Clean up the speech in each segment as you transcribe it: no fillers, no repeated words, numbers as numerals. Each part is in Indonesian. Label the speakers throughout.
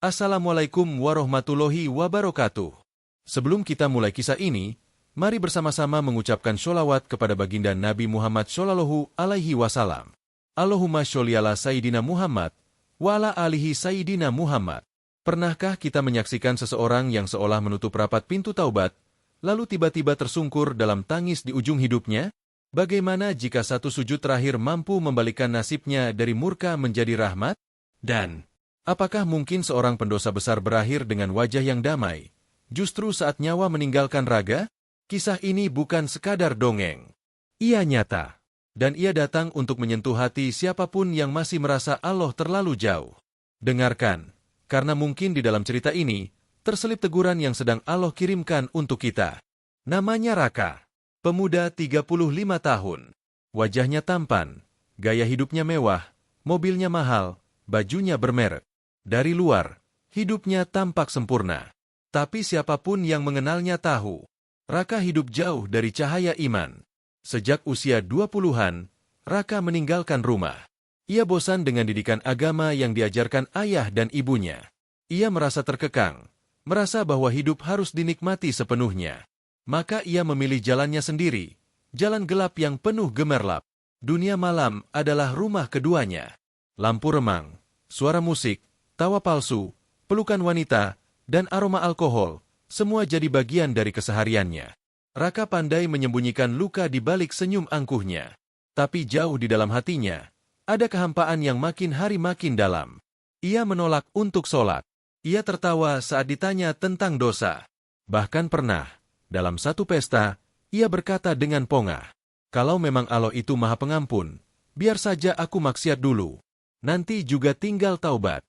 Speaker 1: Assalamualaikum warahmatullahi wabarakatuh. Sebelum kita mulai kisah ini, mari bersama-sama mengucapkan sholawat kepada baginda Nabi Muhammad Shallallahu Alaihi Wasallam. Allahumma sholli ala Sayyidina Muhammad, wa ala alihi Sayyidina Muhammad. Pernahkah kita menyaksikan seseorang yang seolah menutup rapat pintu taubat, lalu tiba-tiba tersungkur dalam tangis di ujung hidupnya? Bagaimana jika satu sujud terakhir mampu membalikkan nasibnya dari murka menjadi rahmat? Dan apakah mungkin seorang pendosa besar berakhir dengan wajah yang damai, justru saat nyawa meninggalkan raga? Kisah ini bukan sekadar dongeng. Ia nyata. Dan ia datang untuk menyentuh hati siapapun yang masih merasa Allah terlalu jauh. Dengarkan, karena mungkin di dalam cerita ini, terselip teguran yang sedang Allah kirimkan untuk kita. Namanya Raka. Pemuda 35 tahun. Wajahnya tampan, gaya hidupnya mewah, mobilnya mahal, bajunya bermerek. Dari luar, hidupnya tampak sempurna. Tapi siapapun yang mengenalnya tahu, Raka hidup jauh dari cahaya iman. Sejak usia 20-an, Raka meninggalkan rumah. Ia bosan dengan didikan agama yang diajarkan ayah dan ibunya. Ia merasa terkekang, merasa bahwa hidup harus dinikmati sepenuhnya. Maka ia memilih jalannya sendiri, jalan gelap yang penuh gemerlap. Dunia malam adalah rumah keduanya. Lampu remang, suara musik, tawa palsu, pelukan wanita, dan aroma alkohol, semua jadi bagian dari kesehariannya. Raka pandai menyembunyikan luka di balik senyum angkuhnya. Tapi jauh di dalam hatinya, ada kehampaan yang makin hari makin dalam. Ia menolak untuk sholat. Ia tertawa saat ditanya tentang dosa. Bahkan pernah, dalam satu pesta, ia berkata dengan pongah, "Kalau memang Allah itu Maha Pengampun, biar saja aku maksiat dulu. Nanti juga tinggal taubat."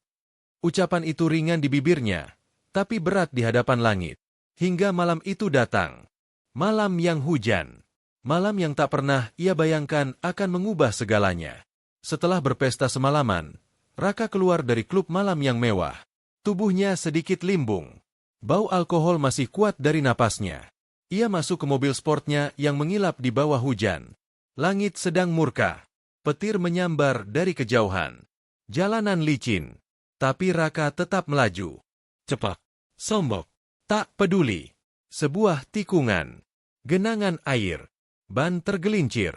Speaker 1: Ucapan itu ringan di bibirnya, tapi berat di hadapan langit. Hingga malam itu datang. Malam yang hujan. Malam yang tak pernah ia bayangkan akan mengubah segalanya. Setelah berpesta semalaman, Raka keluar dari klub malam yang mewah. Tubuhnya sedikit limbung. Bau alkohol masih kuat dari napasnya. Ia masuk ke mobil sportnya yang mengilap di bawah hujan. Langit sedang murka. Petir menyambar dari kejauhan. Jalanan licin. Tapi Raka tetap melaju. Cepat, sombong, tak peduli. Sebuah tikungan. Genangan air. Ban tergelincir.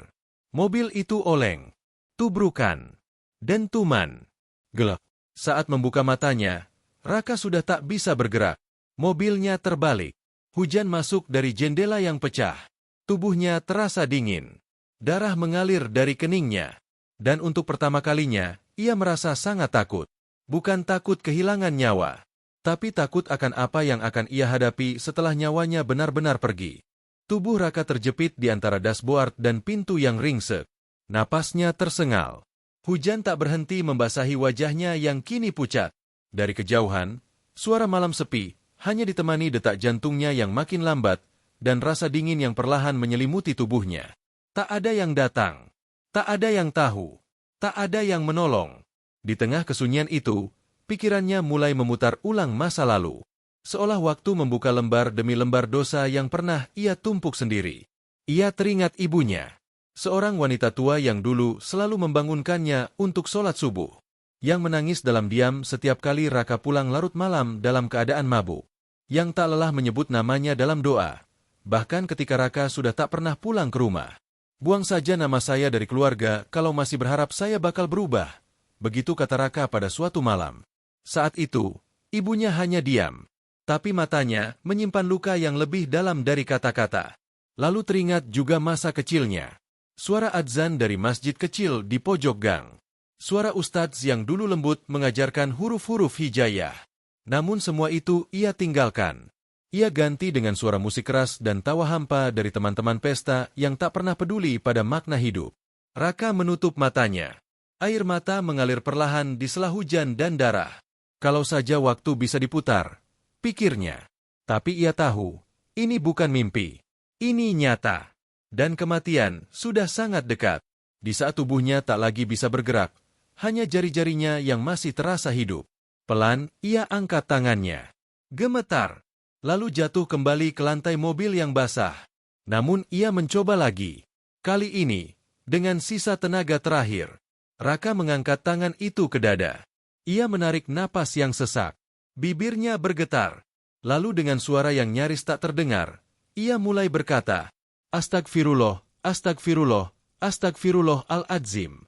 Speaker 1: Mobil itu oleng. Tubrukan. Dentuman. Gelap. Saat membuka matanya, Raka sudah tak bisa bergerak. Mobilnya terbalik. Hujan masuk dari jendela yang pecah. Tubuhnya terasa dingin. Darah mengalir dari keningnya. Dan untuk pertama kalinya, ia merasa sangat takut. Bukan takut kehilangan nyawa, tapi takut akan apa yang akan ia hadapi setelah nyawanya benar-benar pergi. Tubuh Raka terjepit di antara dashboard dan pintu yang ringsek. Napasnya tersengal. Hujan tak berhenti membasahi wajahnya yang kini pucat. Dari kejauhan, suara malam sepi, hanya ditemani detak jantungnya yang makin lambat, dan rasa dingin yang perlahan menyelimuti tubuhnya. Tak ada yang datang. Tak ada yang tahu. Tak ada yang menolong. Di tengah kesunyian itu, pikirannya mulai memutar ulang masa lalu. Seolah waktu membuka lembar demi lembar dosa yang pernah ia tumpuk sendiri. Ia teringat ibunya. Seorang wanita tua yang dulu selalu membangunkannya untuk sholat subuh. Yang menangis dalam diam setiap kali Raka pulang larut malam dalam keadaan mabuk. Yang tak lelah menyebut namanya dalam doa. Bahkan ketika Raka sudah tak pernah pulang ke rumah. "Buang saja nama saya dari keluarga kalau masih berharap saya bakal berubah." Begitu kata Raka pada suatu malam. Saat itu, ibunya hanya diam. Tapi matanya menyimpan luka yang lebih dalam dari kata-kata. Lalu teringat juga masa kecilnya. Suara adzan dari masjid kecil di pojok gang. Suara ustadz yang dulu lembut mengajarkan huruf-huruf hijayah. Namun semua itu ia tinggalkan. Ia ganti dengan suara musik keras dan tawa hampa dari teman-teman pesta yang tak pernah peduli pada makna hidup. Raka menutup matanya. Air mata mengalir perlahan di sela hujan dan darah. Kalau saja waktu bisa diputar, pikirnya. Tapi ia tahu, ini bukan mimpi. Ini nyata. Dan kematian sudah sangat dekat. Di saat tubuhnya tak lagi bisa bergerak, hanya jari-jarinya yang masih terasa hidup. Pelan, ia angkat tangannya. Gemetar. Lalu jatuh kembali ke lantai mobil yang basah. Namun ia mencoba lagi. Kali ini, dengan sisa tenaga terakhir. Raka mengangkat tangan itu ke dada. Ia menarik napas yang sesak. Bibirnya bergetar. Lalu dengan suara yang nyaris tak terdengar, ia mulai berkata, "Astagfirullah, astagfirullah, astagfirullahal-adzim."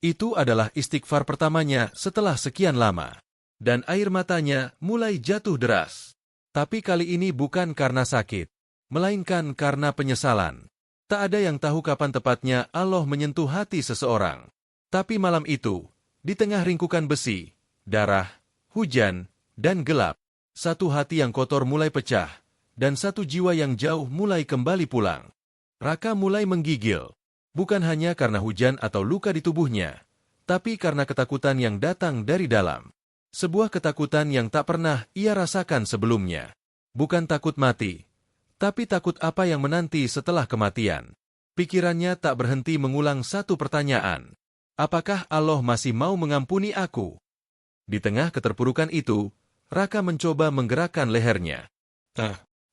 Speaker 1: Itu adalah istighfar pertamanya setelah sekian lama. Dan air matanya mulai jatuh deras. Tapi kali ini bukan karena sakit, melainkan karena penyesalan. Tak ada yang tahu kapan tepatnya Allah menyentuh hati seseorang. Tapi malam itu, di tengah ringkukan besi, darah, hujan, dan gelap, satu hati yang kotor mulai pecah, dan satu jiwa yang jauh mulai kembali pulang. Raka mulai menggigil, bukan hanya karena hujan atau luka di tubuhnya, tapi karena ketakutan yang datang dari dalam. Sebuah ketakutan yang tak pernah ia rasakan sebelumnya. Bukan takut mati, tapi takut apa yang menanti setelah kematian. Pikirannya tak berhenti mengulang satu pertanyaan. Apakah Allah masih mau mengampuni aku? Di tengah keterpurukan itu, Raka mencoba menggerakkan lehernya.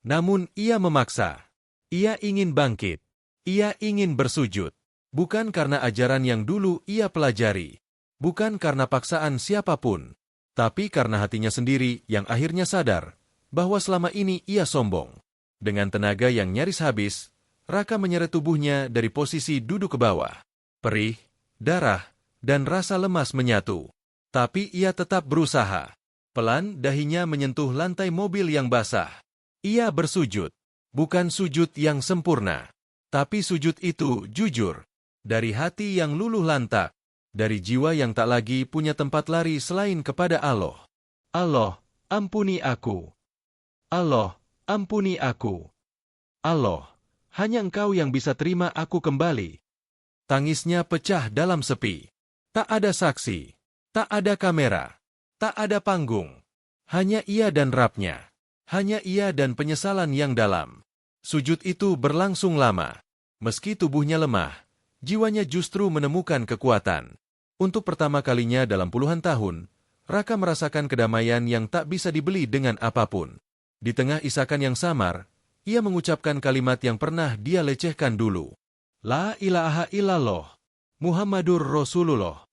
Speaker 1: Namun ia memaksa. Ia ingin bangkit. Ia ingin bersujud. Bukan karena ajaran yang dulu ia pelajari. Bukan karena paksaan siapapun. Tapi karena hatinya sendiri yang akhirnya sadar bahwa selama ini ia sombong. Dengan tenaga yang nyaris habis, Raka menyeret tubuhnya dari posisi duduk ke bawah. Perih, darah, dan rasa lemas menyatu. Tapi ia tetap berusaha. Pelan dahinya menyentuh lantai mobil yang basah. Ia bersujud. Bukan sujud yang sempurna. Tapi sujud itu jujur. Dari hati yang luluh lantak. Dari jiwa yang tak lagi punya tempat lari selain kepada Allah. Allah, ampuni aku. Allah, ampuni aku. Allah, hanya Engkau yang bisa terima aku kembali. Tangisnya pecah dalam sepi. Tak ada saksi. Tak ada kamera. Tak ada panggung. Hanya ia dan Rabb-nya. Hanya ia dan penyesalan yang dalam. Sujud itu berlangsung lama. Meski tubuhnya lemah, jiwanya justru menemukan kekuatan. Untuk pertama kalinya dalam puluhan tahun, Raka merasakan kedamaian yang tak bisa dibeli dengan apapun. Di tengah isakan yang samar, ia mengucapkan kalimat yang pernah dia lecehkan dulu. La ilaha illallah, Muhammadur Rasulullah.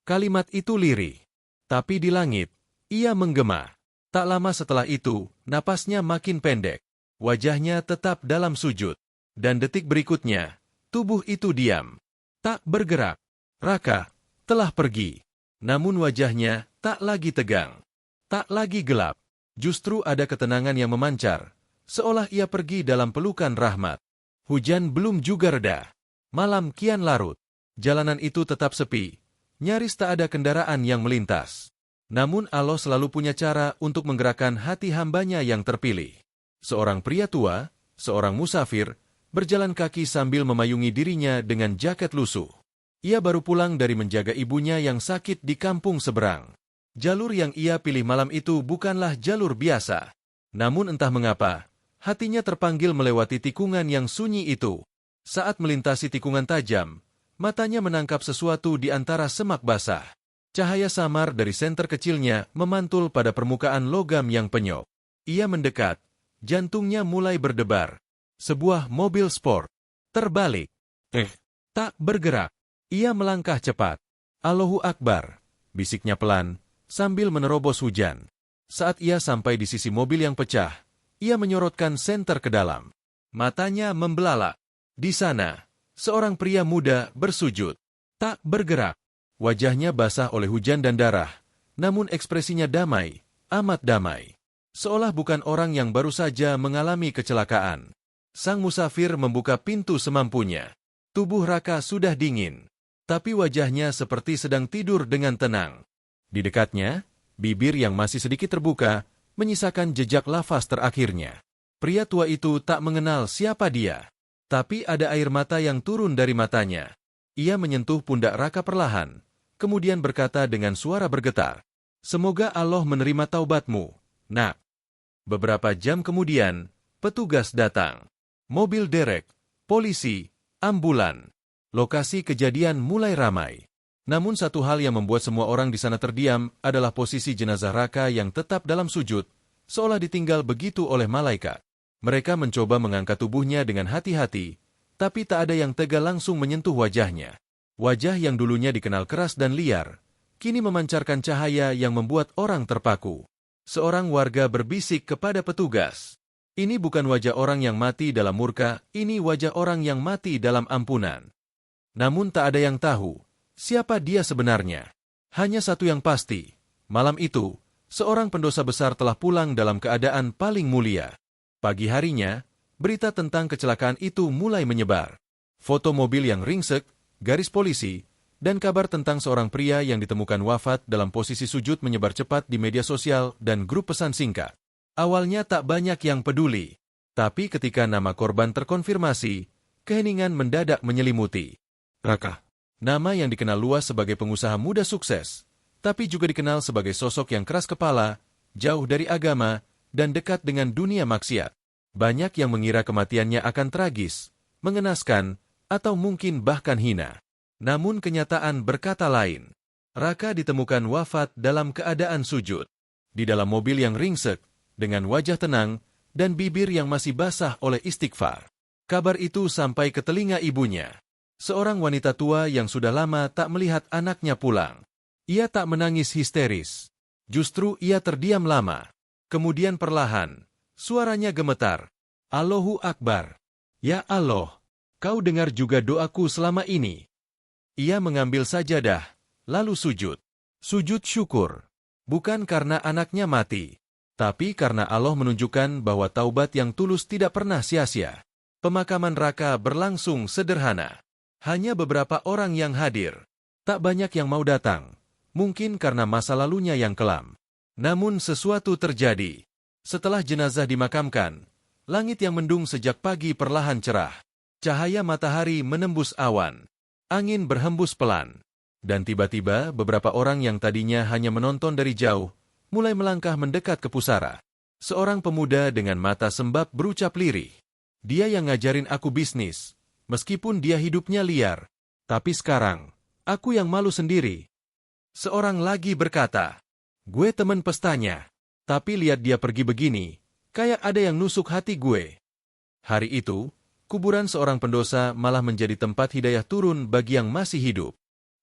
Speaker 1: Kalimat itu lirih. Tapi di langit, ia menggema. Tak lama setelah itu, napasnya makin pendek. Wajahnya tetap dalam sujud. Dan detik berikutnya, tubuh itu diam. Tak bergerak. Raka telah pergi. Namun wajahnya tak lagi tegang. Tak lagi gelap. Justru ada ketenangan yang memancar. Seolah ia pergi dalam pelukan rahmat. Hujan belum juga reda. Malam kian larut. Jalanan itu tetap sepi. Nyaris tak ada kendaraan yang melintas. Namun Allah selalu punya cara untuk menggerakkan hati hambanya yang terpilih. Seorang pria tua, seorang musafir, berjalan kaki sambil memayungi dirinya dengan jaket lusuh. Ia baru pulang dari menjaga ibunya yang sakit di kampung seberang. Jalur yang ia pilih malam itu bukanlah jalur biasa. Namun entah mengapa, hatinya terpanggil melewati tikungan yang sunyi itu. Saat melintasi tikungan tajam, matanya menangkap sesuatu di antara semak basah. Cahaya samar dari senter kecilnya memantul pada permukaan logam yang penyok. Ia mendekat, jantungnya mulai berdebar. Sebuah mobil sport. Terbalik. Tak bergerak. Ia melangkah cepat. Allahu Akbar, bisiknya pelan, sambil menerobos hujan. Saat ia sampai di sisi mobil yang pecah, ia menyorotkan senter ke dalam. Matanya membelalak. Di sana, seorang pria muda bersujud. Tak bergerak. Wajahnya basah oleh hujan dan darah, namun ekspresinya damai, amat damai. Seolah bukan orang yang baru saja mengalami kecelakaan. Sang musafir membuka pintu semampunya. Tubuh Raka sudah dingin. Tapi wajahnya seperti sedang tidur dengan tenang. Di dekatnya, bibir yang masih sedikit terbuka, menyisakan jejak lafaz terakhirnya. Pria tua itu tak mengenal siapa dia. Tapi ada air mata yang turun dari matanya. Ia menyentuh pundak Raka perlahan, kemudian berkata dengan suara bergetar, "Semoga Allah menerima taubatmu, nak." Beberapa jam kemudian, petugas datang. Mobil derek, polisi, ambulan. Lokasi kejadian mulai ramai. Namun satu hal yang membuat semua orang di sana terdiam adalah posisi jenazah Raka yang tetap dalam sujud, seolah ditinggal begitu oleh malaikat. Mereka mencoba mengangkat tubuhnya dengan hati-hati, tapi tak ada yang tega langsung menyentuh wajahnya. Wajah yang dulunya dikenal keras dan liar, kini memancarkan cahaya yang membuat orang terpaku. Seorang warga berbisik kepada petugas. Ini bukan wajah orang yang mati dalam murka, ini wajah orang yang mati dalam ampunan. Namun tak ada yang tahu siapa dia sebenarnya. Hanya satu yang pasti, malam itu, seorang pendosa besar telah pulang dalam keadaan paling mulia. Pagi harinya, berita tentang kecelakaan itu mulai menyebar. Foto mobil yang ringsek, garis polisi, dan kabar tentang seorang pria yang ditemukan wafat dalam posisi sujud menyebar cepat di media sosial dan grup pesan singkat. Awalnya tak banyak yang peduli, tapi ketika nama korban terkonfirmasi, keheningan mendadak menyelimuti. Raka, nama yang dikenal luas sebagai pengusaha muda sukses, tapi juga dikenal sebagai sosok yang keras kepala, jauh dari agama, dan dekat dengan dunia maksiat. Banyak yang mengira kematiannya akan tragis, mengenaskan, atau mungkin bahkan hina. Namun kenyataan berkata lain. Raka ditemukan wafat dalam keadaan sujud. Di dalam mobil yang ringsek, dengan wajah tenang, dan bibir yang masih basah oleh istighfar. Kabar itu sampai ke telinga ibunya. Seorang wanita tua yang sudah lama tak melihat anaknya pulang. Ia tak menangis histeris. Justru ia terdiam lama. Kemudian perlahan, suaranya gemetar. Allahu Akbar. Ya Allah, kau dengar juga doaku selama ini. Ia mengambil sajadah, lalu sujud. Sujud syukur. Bukan karena anaknya mati, tapi karena Allah menunjukkan bahwa taubat yang tulus tidak pernah sia-sia. Pemakaman Raka berlangsung sederhana. Hanya beberapa orang yang hadir. Tak banyak yang mau datang. Mungkin karena masa lalunya yang kelam. Namun sesuatu terjadi. Setelah jenazah dimakamkan, langit yang mendung sejak pagi perlahan cerah. Cahaya matahari menembus awan. Angin berhembus pelan. Dan tiba-tiba beberapa orang yang tadinya hanya menonton dari jauh, mulai melangkah mendekat ke pusara. Seorang pemuda dengan mata sembab berucap lirih. Dia yang ngajarin aku bisnis. Meskipun dia hidupnya liar, tapi sekarang, aku yang malu sendiri. Seorang lagi berkata, gue temen pestanya, tapi lihat dia pergi begini, kayak ada yang nusuk hati gue. Hari itu, kuburan seorang pendosa malah menjadi tempat hidayah turun bagi yang masih hidup.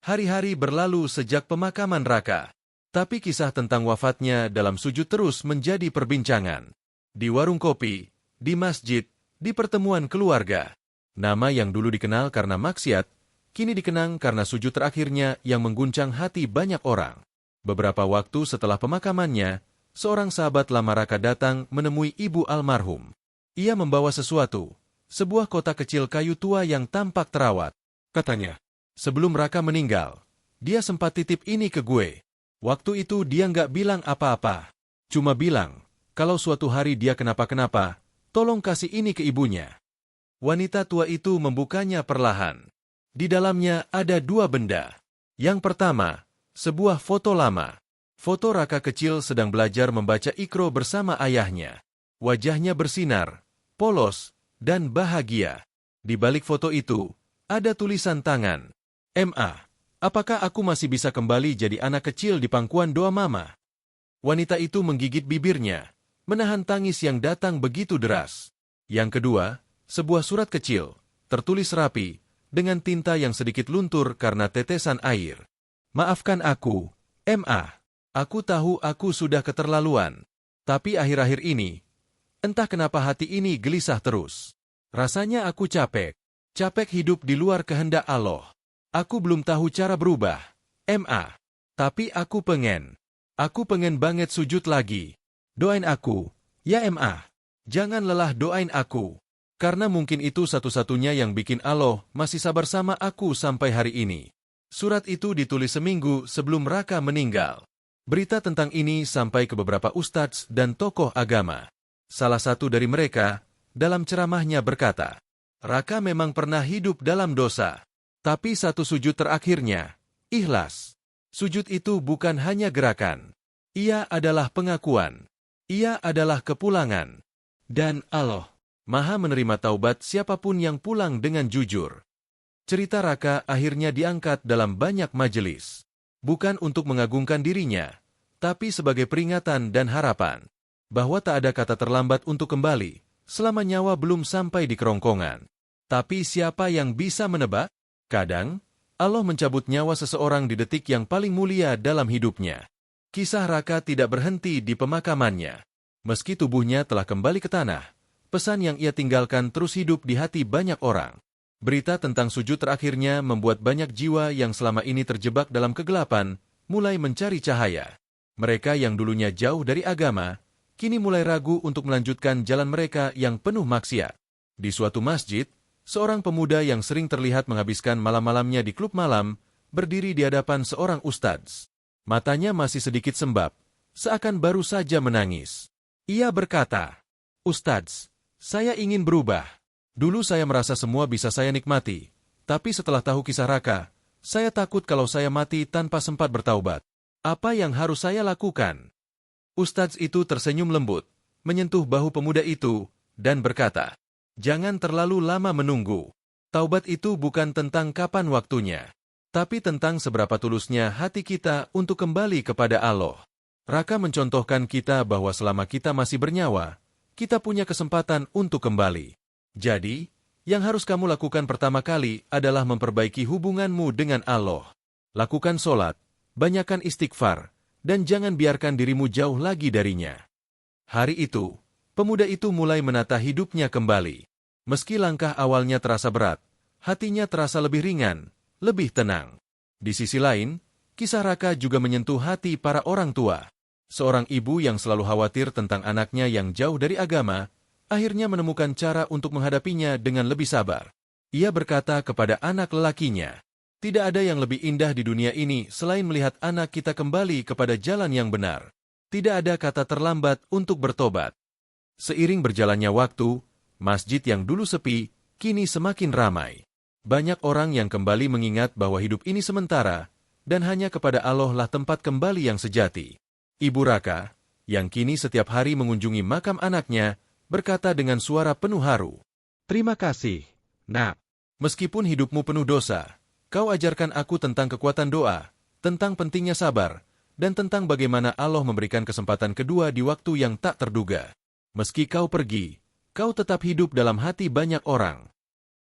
Speaker 1: Hari-hari berlalu sejak pemakaman Raka, tapi kisah tentang wafatnya dalam sujud terus menjadi perbincangan. Di warung kopi, di masjid, di pertemuan keluarga. Nama yang dulu dikenal karena maksiat, kini dikenang karena sujud terakhirnya yang mengguncang hati banyak orang. Beberapa waktu setelah pemakamannya, seorang sahabat lama Raka datang menemui ibu almarhum. Ia membawa sesuatu, sebuah kotak kecil kayu tua yang tampak terawat. Katanya, sebelum Raka meninggal, dia sempat titip ini ke gue. Waktu itu dia nggak bilang apa-apa. Cuma bilang, kalau suatu hari dia kenapa-kenapa, tolong kasih ini ke ibunya. Wanita tua itu membukanya perlahan. Di dalamnya ada dua benda. Yang pertama, sebuah foto lama. Foto Raka kecil sedang belajar membaca Iqra bersama ayahnya. Wajahnya bersinar, polos, dan bahagia. Di balik foto itu, ada tulisan tangan. M.A. Apakah aku masih bisa kembali jadi anak kecil di pangkuan doa mama? Wanita itu menggigit bibirnya, menahan tangis yang datang begitu deras. Yang kedua, sebuah surat kecil, tertulis rapi, dengan tinta yang sedikit luntur karena tetesan air. Maafkan aku, M.A. Aku tahu aku sudah keterlaluan. Tapi akhir-akhir ini, entah kenapa hati ini gelisah terus. Rasanya aku capek. Capek hidup di luar kehendak Allah. Aku belum tahu cara berubah, M.A. Tapi aku pengen. Aku pengen banget sujud lagi. Doain aku, ya M.A. Jangan lelah doain aku. Karena mungkin itu satu-satunya yang bikin Allah masih sabar sama aku sampai hari ini. Surat itu ditulis seminggu sebelum Raka meninggal. Berita tentang ini sampai ke beberapa ustadz dan tokoh agama. Salah satu dari mereka, dalam ceramahnya berkata, Raka memang pernah hidup dalam dosa. Tapi satu sujud terakhirnya, ikhlas. Sujud itu bukan hanya gerakan. Ia adalah pengakuan. Ia adalah kepulangan. Dan Allah Maha menerima taubat siapapun yang pulang dengan jujur. Cerita Raka akhirnya diangkat dalam banyak majelis. Bukan untuk mengagungkan dirinya, tapi sebagai peringatan dan harapan. Bahwa tak ada kata terlambat untuk kembali, selama nyawa belum sampai di kerongkongan. Tapi siapa yang bisa menebak? Kadang, Allah mencabut nyawa seseorang di detik yang paling mulia dalam hidupnya. Kisah Raka tidak berhenti di pemakamannya. Meski tubuhnya telah kembali ke tanah, pesan yang ia tinggalkan terus hidup di hati banyak orang. Berita tentang sujud terakhirnya membuat banyak jiwa yang selama ini terjebak dalam kegelapan mulai mencari cahaya. Mereka yang dulunya jauh dari agama, kini mulai ragu untuk melanjutkan jalan mereka yang penuh maksiat. Di suatu masjid, seorang pemuda yang sering terlihat menghabiskan malam-malamnya di klub malam, berdiri di hadapan seorang ustadz. Matanya masih sedikit sembab, seakan baru saja menangis. Ia berkata, "Ustadz, saya ingin berubah. Dulu saya merasa semua bisa saya nikmati, tapi setelah tahu kisah Raka, saya takut kalau saya mati tanpa sempat bertaubat. Apa yang harus saya lakukan?" Ustadz itu tersenyum lembut, menyentuh bahu pemuda itu, dan berkata, "Jangan terlalu lama menunggu. Taubat itu bukan tentang kapan waktunya, tapi tentang seberapa tulusnya hati kita untuk kembali kepada Allah." Raka mencontohkan kita bahwa selama kita masih bernyawa, kita punya kesempatan untuk kembali. Jadi, yang harus kamu lakukan pertama kali adalah memperbaiki hubunganmu dengan Allah. Lakukan sholat, banyakkan istighfar, dan jangan biarkan dirimu jauh lagi darinya. Hari itu, pemuda itu mulai menata hidupnya kembali. Meski langkah awalnya terasa berat, hatinya terasa lebih ringan, lebih tenang. Di sisi lain, kisah Raka juga menyentuh hati para orang tua. Seorang ibu yang selalu khawatir tentang anaknya yang jauh dari agama, akhirnya menemukan cara untuk menghadapinya dengan lebih sabar. Ia berkata kepada anak lelakinya, "Tidak ada yang lebih indah di dunia ini selain melihat anak kita kembali kepada jalan yang benar. Tidak ada kata terlambat untuk bertobat." Seiring berjalannya waktu, masjid yang dulu sepi, kini semakin ramai. Banyak orang yang kembali mengingat bahwa hidup ini sementara, dan hanya kepada Allah lah tempat kembali yang sejati. Ibu Raka, yang kini setiap hari mengunjungi makam anaknya, berkata dengan suara penuh haru, "Terima kasih, Nak. Meskipun hidupmu penuh dosa, kau ajarkan aku tentang kekuatan doa, tentang pentingnya sabar, dan tentang bagaimana Allah memberikan kesempatan kedua di waktu yang tak terduga. Meski kau pergi, kau tetap hidup dalam hati banyak orang."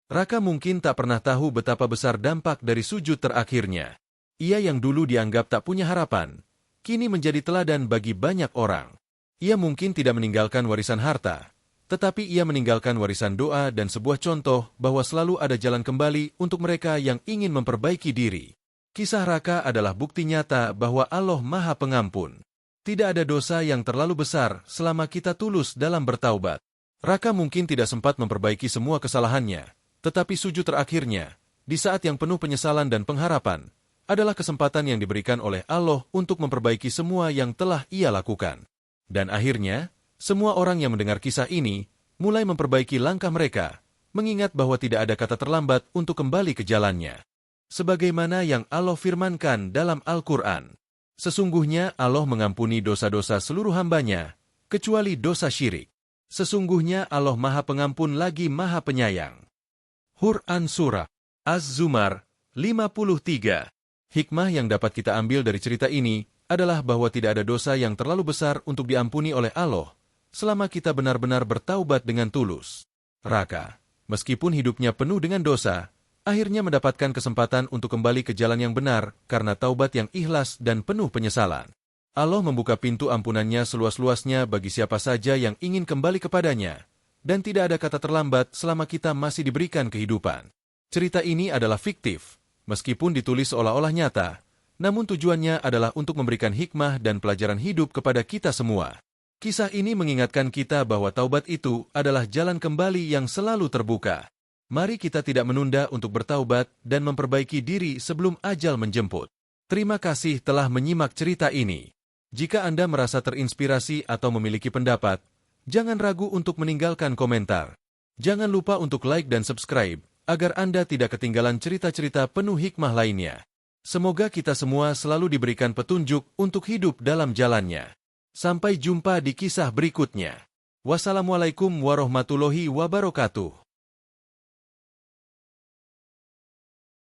Speaker 1: Raka mungkin tak pernah tahu betapa besar dampak dari sujud terakhirnya. Ia yang dulu dianggap tak punya harapan, kini menjadi teladan bagi banyak orang. Ia mungkin tidak meninggalkan warisan harta, tetapi ia meninggalkan warisan doa dan sebuah contoh bahwa selalu ada jalan kembali untuk mereka yang ingin memperbaiki diri. Kisah Raka adalah bukti nyata bahwa Allah Maha Pengampun. Tidak ada dosa yang terlalu besar selama kita tulus dalam bertaubat. Raka mungkin tidak sempat memperbaiki semua kesalahannya, tetapi sujud terakhirnya, di saat yang penuh penyesalan dan pengharapan, adalah kesempatan yang diberikan oleh Allah untuk memperbaiki semua yang telah ia lakukan. Dan akhirnya, semua orang yang mendengar kisah ini mulai memperbaiki langkah mereka, mengingat bahwa tidak ada kata terlambat untuk kembali ke jalannya. Sebagaimana yang Allah firmankan dalam Al-Quran, "Sesungguhnya Allah mengampuni dosa-dosa seluruh hambanya, kecuali dosa syirik. Sesungguhnya Allah Maha Pengampun lagi Maha Penyayang." Quran Surah Az-Zumar 53. Hikmah yang dapat kita ambil dari cerita ini adalah bahwa tidak ada dosa yang terlalu besar untuk diampuni oleh Allah selama kita benar-benar bertaubat dengan tulus. Raka, meskipun hidupnya penuh dengan dosa, akhirnya mendapatkan kesempatan untuk kembali ke jalan yang benar karena taubat yang ikhlas dan penuh penyesalan. Allah membuka pintu ampunannya seluas-luasnya bagi siapa saja yang ingin kembali kepadanya, dan tidak ada kata terlambat selama kita masih diberikan kehidupan. Cerita ini adalah fiktif, meskipun ditulis seolah-olah nyata, namun tujuannya adalah untuk memberikan hikmah dan pelajaran hidup kepada kita semua. Kisah ini mengingatkan kita bahwa taubat itu adalah jalan kembali yang selalu terbuka. Mari kita tidak menunda untuk bertaubat dan memperbaiki diri sebelum ajal menjemput. Terima kasih telah menyimak cerita ini. Jika Anda merasa terinspirasi atau memiliki pendapat, jangan ragu untuk meninggalkan komentar. Jangan lupa untuk like dan subscribe, agar Anda tidak ketinggalan cerita-cerita penuh hikmah lainnya. Semoga kita semua selalu diberikan petunjuk untuk hidup dalam jalannya. Sampai jumpa di kisah berikutnya. Wassalamualaikum warahmatullahi wabarakatuh.